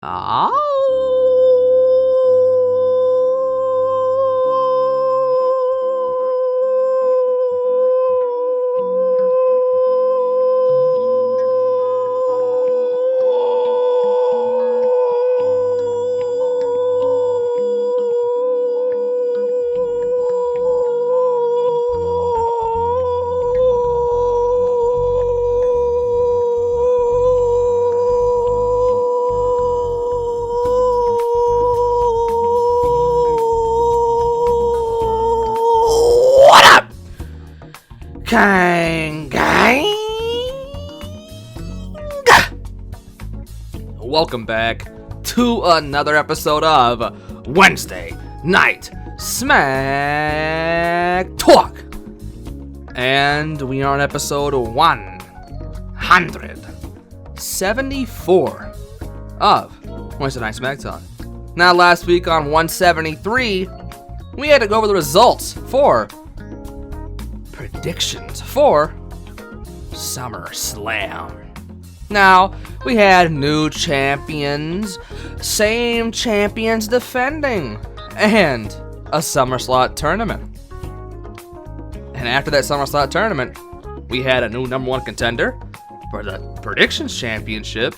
Oh. Kang. Welcome back to another episode of Wednesday Night SmackTalk. And we are on episode 174 of Wednesday Night SmackTalk. Now, last week on 173, we had to go over the results for predictions for SummerSlam. Now, we had new champions, same champions defending, and a SummerSlam tournament. And after that SummerSlam tournament, we had a new number one contender for the Predictions Championship,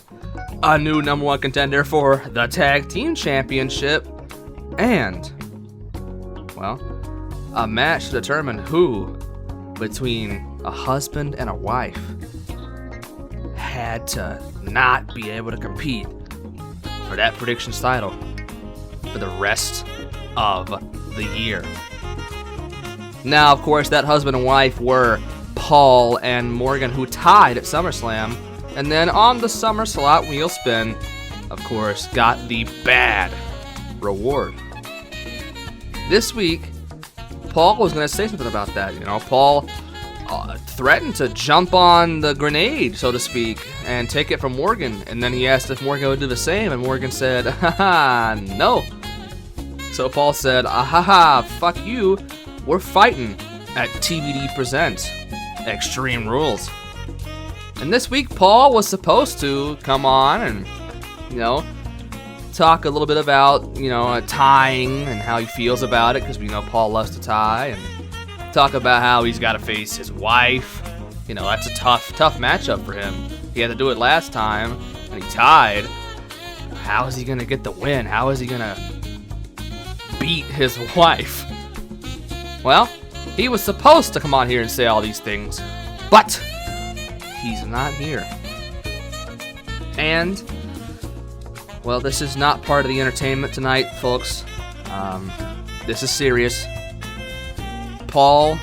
a new number one contender for the Tag Team Championship, and, well, a match to determine who between a husband and a wife had to not be able to compete for that predictions title for the rest of the year. Now, of course, that husband and wife were Paul and Morgan, who tied at SummerSlam, and then on the SummerSlam wheel spin, of course, got the bad reward. This week, Paul was going to say something about that. Paul threatened to jump on the grenade, so to speak, and take it from Morgan. And then he asked if Morgan would do the same, and Morgan said, haha, no. So Paul said, ahaha, fuck you. We're fighting at TBD Presents Extreme Rules. And this week, Paul was supposed to come on and, talk a little bit about, tying and how he feels about it, because we know Paul loves to tie, and talk about how he's got to face his wife. That's a tough matchup for him. He had to do it last time, and he tied. How is he going to get the win? How is he going to beat his wife? Well, he was supposed to come on here and say all these things, but he's not here. And, well, this is not part of the entertainment tonight, folks. This is serious. Paul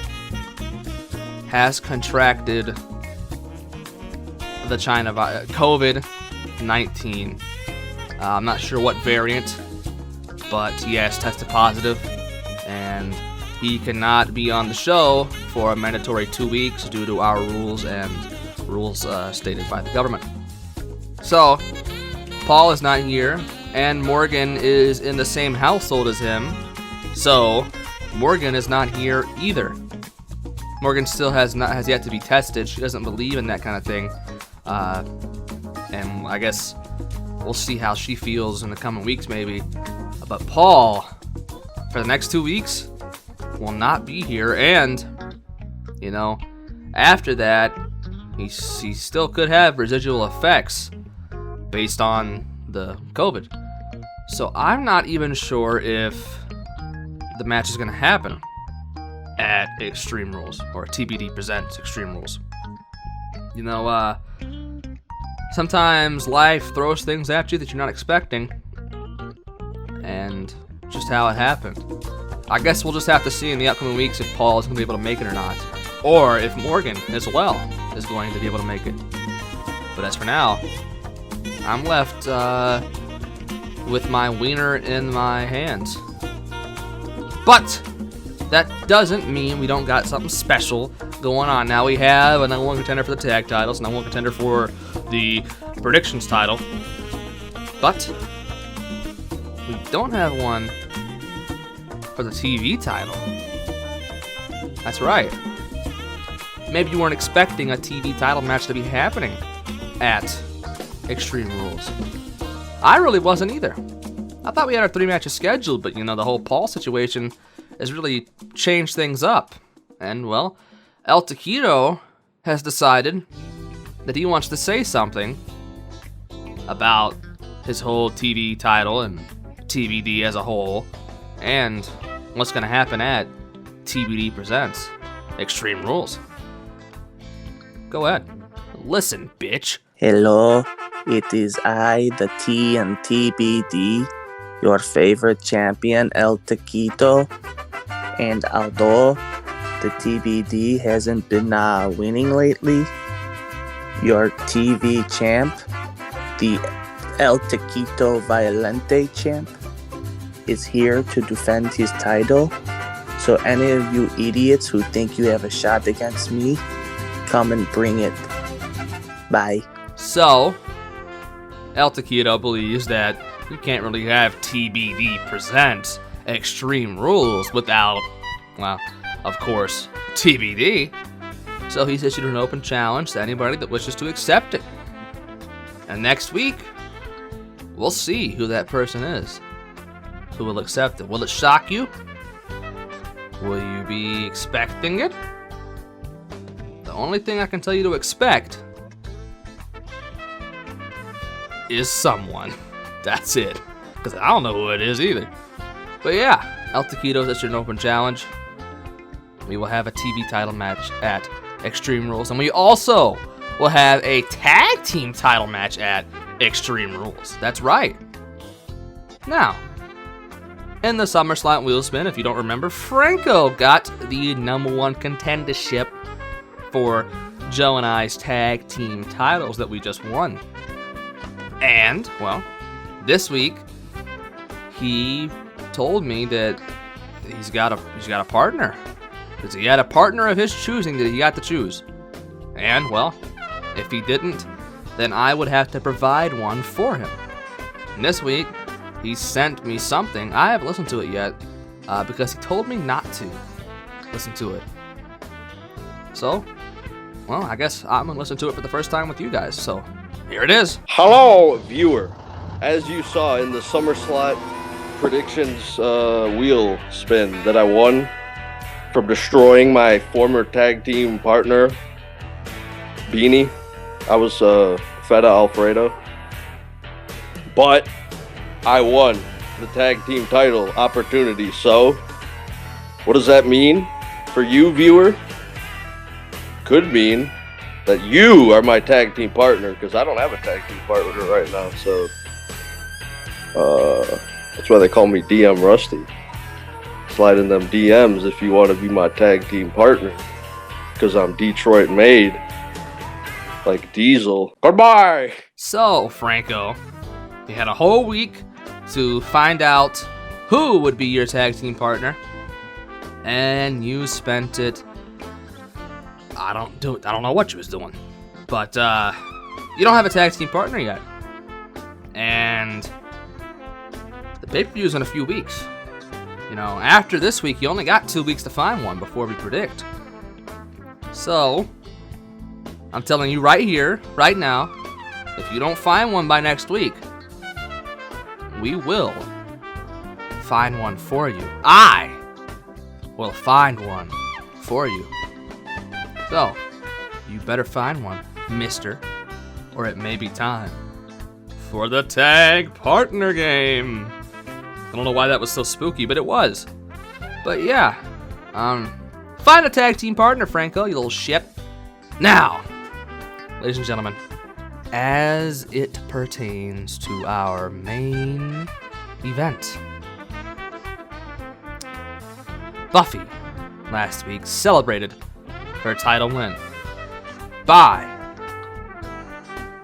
has contracted the China COVID-19. I'm not sure what variant, but he has tested positive, and he cannot be on the show for a mandatory 2 weeks due to our rules and rules stated by the government. So, Paul is not here, and Morgan is in the same household as him, so Morgan is not here either. Morgan still has yet to be tested. She doesn't believe in that kind of thing. And I guess we'll see how she feels in the coming weeks, maybe. But Paul, for the next 2 weeks, will not be here. And, after that, he still could have residual effects based on the COVID. So I'm not even sure if the match is going to happen at Extreme Rules, or TBD Presents Extreme Rules. Sometimes life throws things at you that you're not expecting, and just how it happened. I guess we'll just have to see in the upcoming weeks if Paul is going to be able to make it or not, or if Morgan as well is going to be able to make it. But as for now, I'm left with my wiener in my hands. But that doesn't mean we don't got something special going on. Now we have a number one contender for the tag titles, number one contender for the predictions title, but we don't have one for the TV title. That's right. Maybe you weren't expecting a TV title match to be happening at Extreme Rules. I really wasn't either. I thought we had our 3 matches scheduled, but the whole Paul situation has really changed things up. And, well, El Taquito has decided that he wants to say something about his whole TV title and TBD as a whole, and what's going to happen at TBD Presents Extreme Rules. Go ahead. Listen, bitch. Hello, it is I, the T and TBD, your favorite champion, El Taquito. And although the TBD hasn't been winning lately, your TV champ, the El Taquito Violente champ, is here to defend his title. So any of you idiots who think you have a shot against me, come and bring it. Bye. So, El Taquito believes that you can't really have TBD present Extreme Rules without, well, of course, TBD. So he's issued an open challenge to anybody that wishes to accept it. And next week, we'll see who that person is, who will accept it. Will it shock you? Will you be expecting it? The only thing I can tell you to expect is someone. That's it. Because I don't know who it is either. But yeah, El Taquito's issued an open challenge. We will have a TV title match at Extreme Rules. And we also will have a tag team title match at Extreme Rules. That's right. Now, in the SummerSlam wheel spin, if you don't remember, Franco got the #1 contendership for Joe and I's tag team titles that we just won. And, well, this week, he told me that he's got a partner. Because he had a partner of his choosing that he got to choose. And, well, if he didn't, then I would have to provide one for him. And this week, he sent me something. I haven't listened to it yet, because he told me not to listen to it. So, well, I guess I'm going to listen to it for the first time with you guys. So, here it is. Hello, viewer. As you saw in the SummerSlam predictions wheel spin that I won from destroying my former tag team partner, Beanie, I was Feta Alfredo. But I won the tag team title opportunity. So, what does that mean for you, viewer? Could mean that you are my tag team partner, because I don't have a tag team partner right now. So, that's why they call me DM Rusty. Slide in them DMs if you want to be my tag team partner, because I'm Detroit made, like Diesel. Goodbye. So, Franco, you had a whole week to find out who would be your tag team partner, and you spent it. I don't know what you was doing, but you don't have a tag team partner yet, and the pay-per-view is in a few weeks. After this week, you only got 2 weeks to find one before we predict. So, I'm telling you right here, right now, if you don't find one by next week, we will find one for you. I will find one for you. So, you better find one, mister, or it may be time for the tag partner game. I don't know why that was so spooky, but it was. But yeah, find a tag team partner, Franco, you little shit. Now, ladies and gentlemen, as it pertains to our main event, Buffy last week celebrated her title win by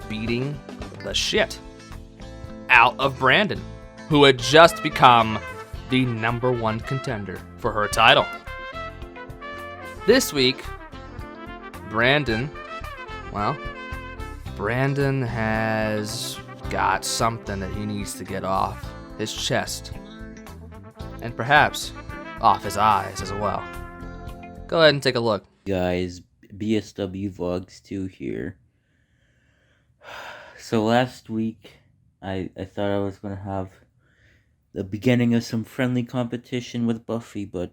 beating the shit out of Brandon, who had just become the #1 contender for her title. This week, Brandon has got something that he needs to get off his chest, and perhaps off his eyes as well. Go ahead and take a look. Guys, BSW Vlogs 2 here. So last week, I thought I was gonna have the beginning of some friendly competition with Buffy, but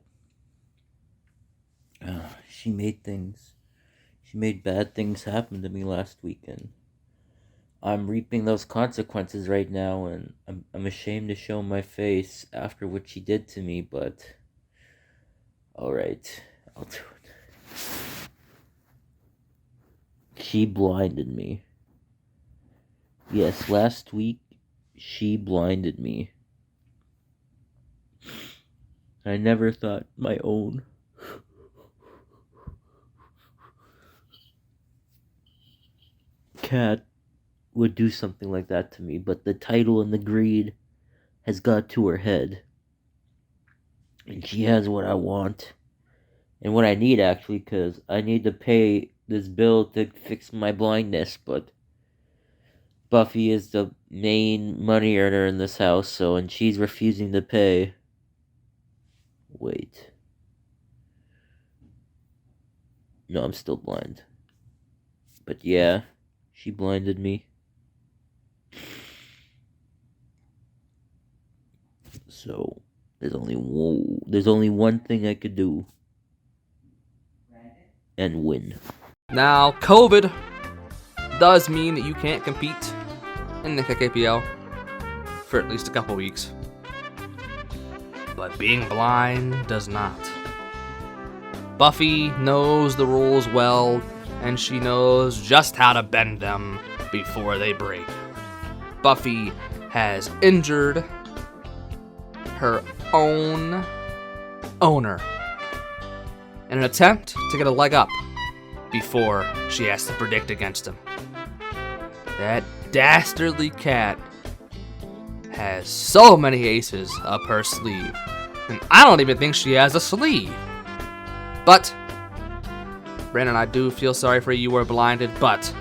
she made bad things happen to me last weekend. I'm reaping those consequences right now, and I'm ashamed to show my face after what she did to me, but alright, I'll do it. She blinded me. Yes, last week, she blinded me. I never thought my own cat would do something like that to me, but the title and the greed has got to her head. And she has what I want. And what I need, actually, because I need to pay this bill to fix my blindness, but Buffy is the main money earner in this house, and she's refusing to pay. Wait. No, I'm still blind. But yeah, she blinded me. So, there's only one thing I could do. And win. Now, COVID does mean that you can't compete in the KKPL for at least a couple weeks. But being blind does not. Buffy knows the rules well, and she knows just how to bend them before they break. Buffy has injured her own owner in an attempt to get a leg up before she has to predict against him. That dastardly cat has so many aces up her sleeve, and I don't even think she has a sleeve. But, Brandon, I do feel sorry for you. You were blinded, but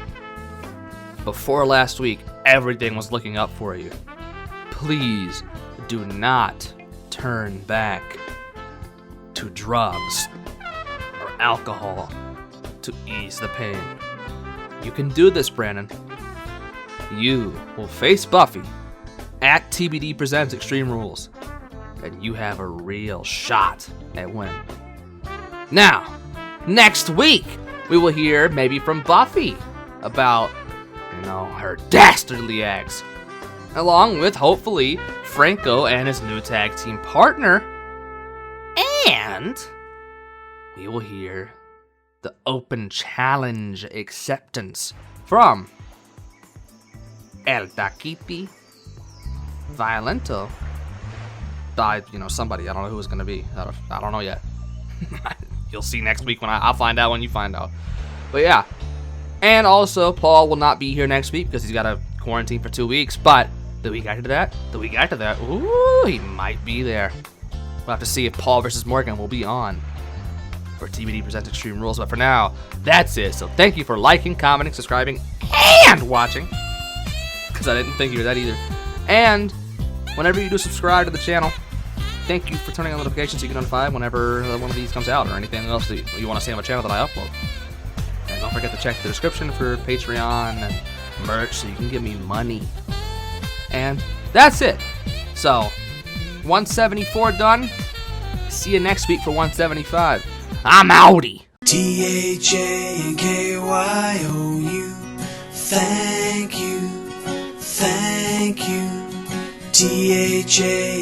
before last week, everything was looking up for you. Please do not turn back to drugs or alcohol to ease the pain. You can do this, Brandon. You will face Buffy at TBD Presents Extreme Rules, and you have a real shot at winning. Now, next week, we will hear maybe from Buffy about, her dastardly ex, along with, hopefully, Franco and his new tag team partner. And we will hear the open challenge acceptance from El Taquiti Violento by, somebody. I don't know who it's going to be. I don't know yet. You'll see next week when I'll find out when you find out. But yeah. And also, Paul will not be here next week because he's got to quarantine for 2 weeks. But the week after that, ooh, he might be there. We'll have to see if Paul versus Morgan will be on for TBD Presents Extreme Rules. But for now, that's it. So thank you for liking, commenting, subscribing, and watching. Because I didn't think you were that either. And whenever you do subscribe to the channel, thank you for turning on notifications so you get notified whenever one of these comes out or anything else that you want to see on my channel that I upload. And don't forget to check the description for Patreon and merch so you can give me money. And that's it. So, 174 done. See you next week for 175. I'm outie. THANKYOU. Thank you. Thank you. THANKYOU.